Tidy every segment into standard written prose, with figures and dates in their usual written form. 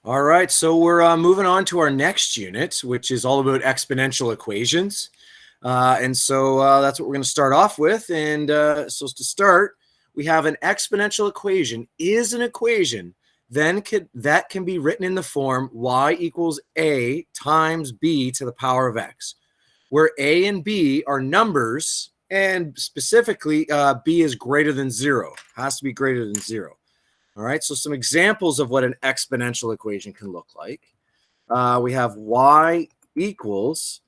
All right, so we're moving on to our next unit, which is all about exponential equations. And so that's what we're going to start off with. And so to start, we have an exponential equation is an equation that can be written in the form y equals a times b to the power of x, where a and b are numbers, and specifically b is greater than 0, has to be greater than 0. All right, so some examples of what an exponential equation can look like. We have y equals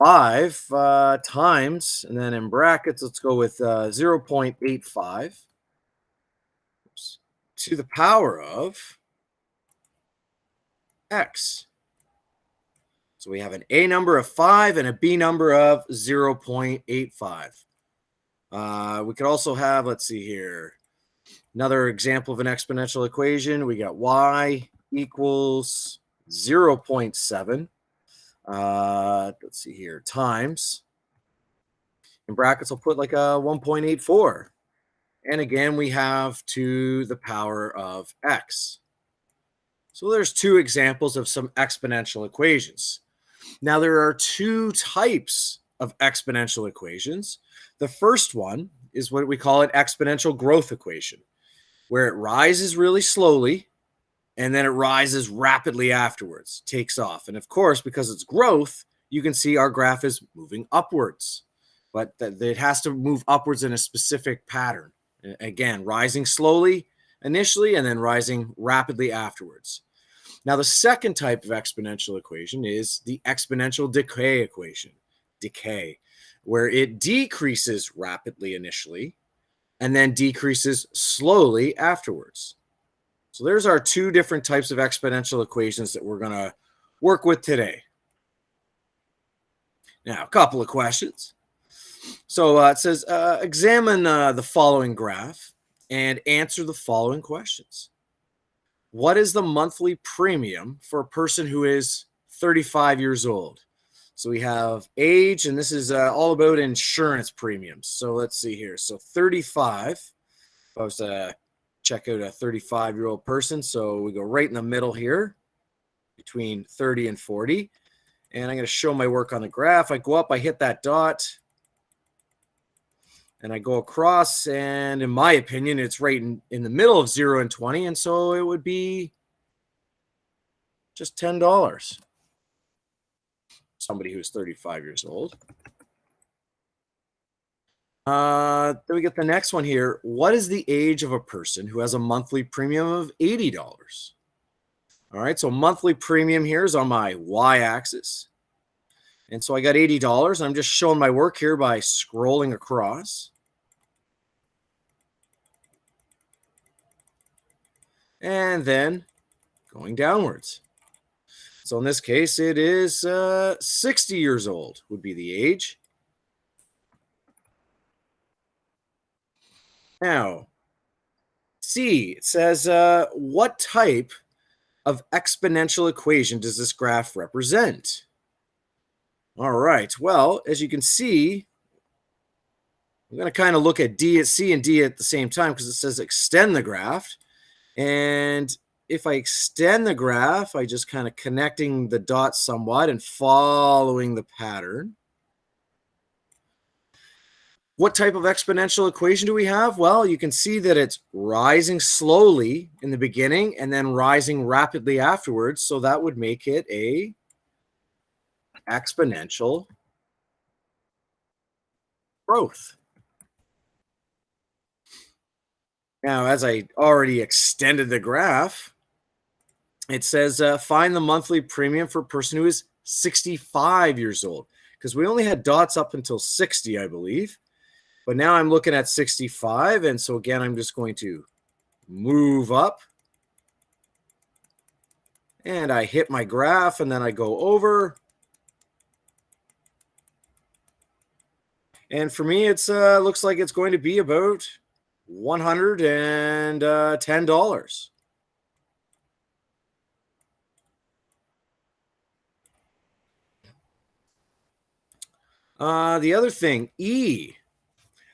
5 times, and then in brackets, let's go with 0.85 to the power of x. So we have an a number of 5 and a b number of 0.85. We could also have, let's see here, another example of an exponential equation. We got y equals 0.7. Let's see here, times. In brackets, I'll put like a 1.84. And again, we have to the power of x. So there's two examples of some exponential equations. Now, there are two types of exponential equations. The first one is what we call an exponential growth equation, where it rises really slowly and then it rises rapidly afterwards, takes off. And of course, because it's growth, you can see our graph is moving upwards, but it has to move upwards in a specific pattern. Again, rising slowly initially and then rising rapidly afterwards. Now, the second type of exponential equation is the exponential decay equation, where it decreases rapidly initially and then decreases slowly afterwards. So there's our two different types of exponential equations that we're going to work with today. Now, a couple of questions. So it says, examine the following graph and answer the following questions. What is the monthly premium for a person who is 35 years old? So we have age, and this is all about insurance premiums. So let's see here. So 35, if I was to check out a 35-year-old person, so we go right in the middle here between 30 and 40. And I'm going to show my work on the graph. I go up, I hit that dot, and I go across, and in my opinion, it's right in the middle of 0 and 20, and so it would be just $10. Somebody who's 35 years old. Then we get the next one here. What is the age of a person who has a monthly premium of $80? All right, so monthly premium here is on my y-axis. And so I got $80. I'm just showing my work here by scrolling across. And then going downwards. So in this case, it is 60 years old would be the age. Now, C, it says, what type of exponential equation does this graph represent? All right, well, as you can see, I'm going to kind of look at C and D at the same time because it says extend the graph. And if I extend the graph, I just kind of connecting the dots somewhat and following the pattern. What type of exponential equation do we have? Well, you can see that it's rising slowly in the beginning and then rising rapidly afterwards. So that would make it a exponential growth. Now, as I already extended the graph, it says find the monthly premium for a person who is 65 years old, because we only had dots up until 60, I believe. But now I'm looking at 65, and so again, I'm just going to move up. And I hit my graph, and then I go over. And for me, it's looks like it's going to be about $110. The other thing, E.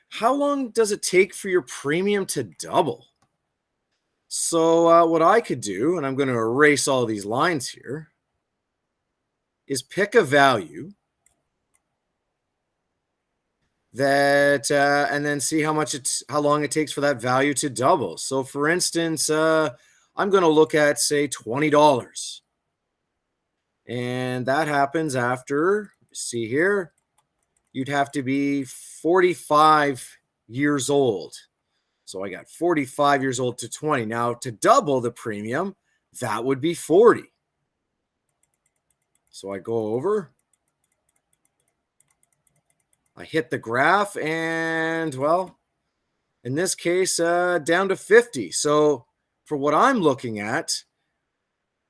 How long does it take for your premium to double? So what I could do, and I'm going to erase all these lines here, is pick a value that and then see how long it takes for that value to double. So for instance, I'm going to look at, say, $20. And that happens after, see here, you'd have to be 45 years old. So I got 45 years old to 20. Now to double the premium, that would be 40. So I go over, I hit the graph, and well, in this case, down to 50. So for what I'm looking at,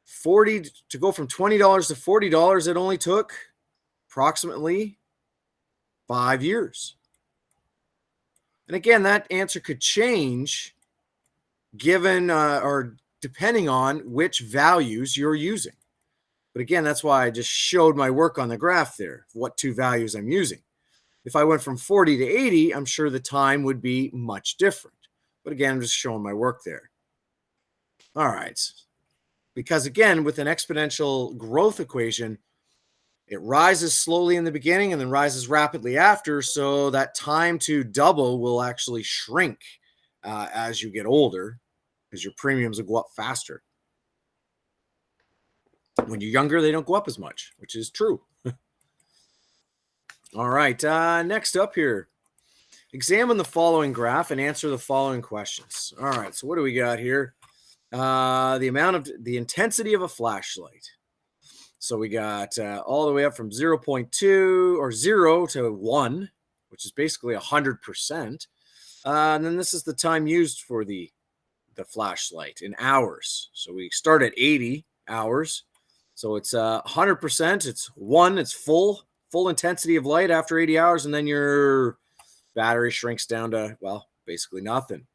40 to go from $20 to $40, it only took approximately 5 years. And again, that answer could change given or depending on which values you're using. But again, that's why I just showed my work on the graph there, what two values I'm using. If I went from 40 to 80, I'm sure the time would be much different. But again, I'm just showing my work there. All right. Because again, with an exponential growth equation, it rises slowly in the beginning and then rises rapidly after. So that time to double will actually shrink as you get older because your premiums will go up faster. When you're younger, they don't go up as much, which is true. All right. Next up here, examine the following graph and answer the following questions. All right. So what do we got here? The intensity of a flashlight. So we got all the way up from 0.2 or 0 to 1, which is basically 100%. And then this is the time used for the flashlight in hours. So we start at 80 hours. So it's 100%. It's 1. It's full intensity of light after 80 hours. And then your battery shrinks down to, well, basically nothing.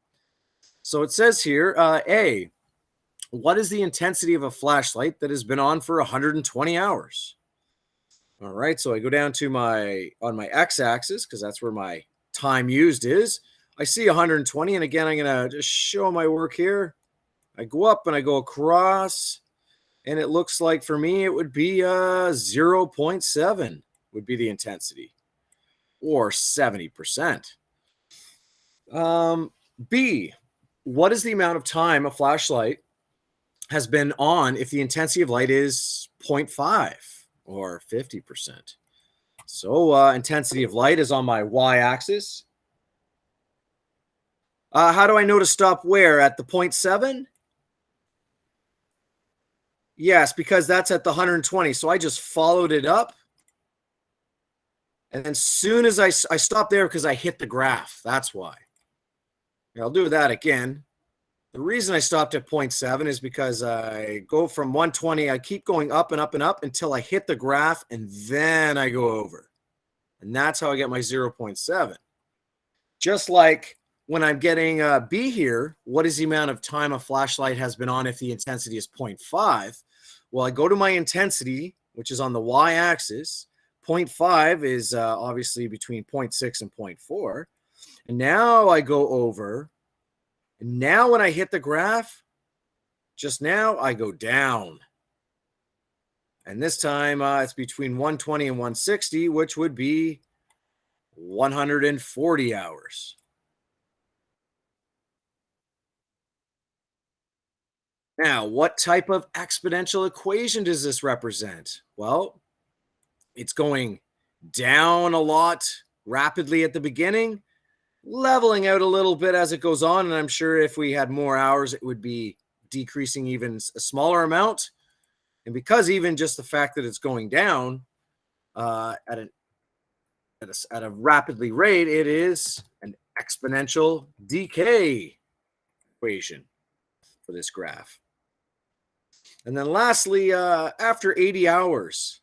So it says here, A, what is the intensity of a flashlight that has been on for 120 hours? All right, so I go down to on my x-axis, because that's where my time used is. I see 120, and again, I'm going to just show my work here. I go up and I go across, and it looks like for me it would be 0.7 would be the intensity, or 70%. B, what is the amount of time a flashlight has been on if the intensity of light is 0.5 or 50%? So intensity of light is on my y-axis. How do I know to stop where? At the 0.7? Yes, because that's at the 120. So I just followed it up. And as soon as I stopped there because I hit the graph. That's why. I'll do that again. The reason I stopped at 0.7 is because I go from 120. I keep going up and up and up until I hit the graph, and then I go over. And that's how I get my 0.7. Just like when I'm getting B here, what is the amount of time a flashlight has been on if the intensity is 0.5? Well, I go to my intensity, which is on the y-axis. 0.5 is obviously between 0.6 and 0.4. And now I go over. And now when I hit the graph, just now, I go down. And this time it's between 120 and 160, which would be 140 hours. Now, what type of exponential equation does this represent? Well, it's going down a lot rapidly at the beginning, leveling out a little bit as it goes on. And I'm sure if we had more hours, it would be decreasing even a smaller amount. And because even just the fact that it's going down at a rapidly rate, it is an exponential decay equation for this graph. And then lastly, after 80 hours,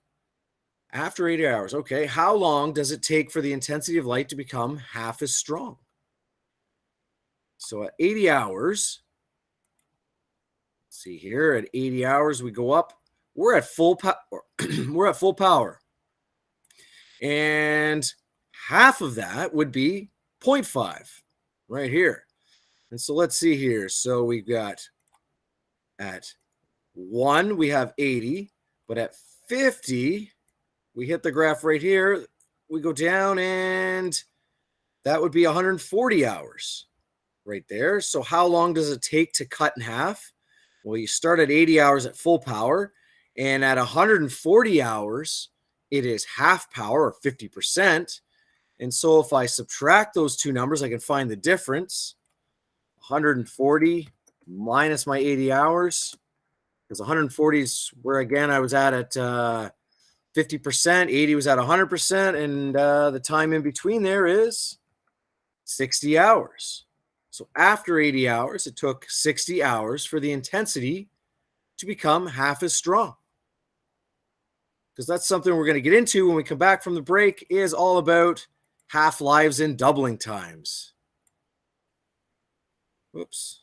okay, how long does it take for the intensity of light to become half as strong? So at 80 hours, see here, at 80 hours, we go up. We're at full power. We're at full power. And half of that would be 0.5 right here. And so let's see here. So we've got at 1, we have 80, but at 50, we hit the graph right here. We go down, and that would be 140 hours right there. So how long does it take to cut in half? Well, you start at 80 hours at full power, and at 140 hours, it is half power, or 50%. And so if I subtract those two numbers, I can find the difference. 140 minus my 80 hours, because 140 is where, again, I was at 50%, 80 was at 100%, and the time in between there is 60 hours. So after 80 hours, it took 60 hours for the intensity to become half as strong. Because that's something we're going to get into when we come back from the break, is all about half-lives and doubling times. Whoops.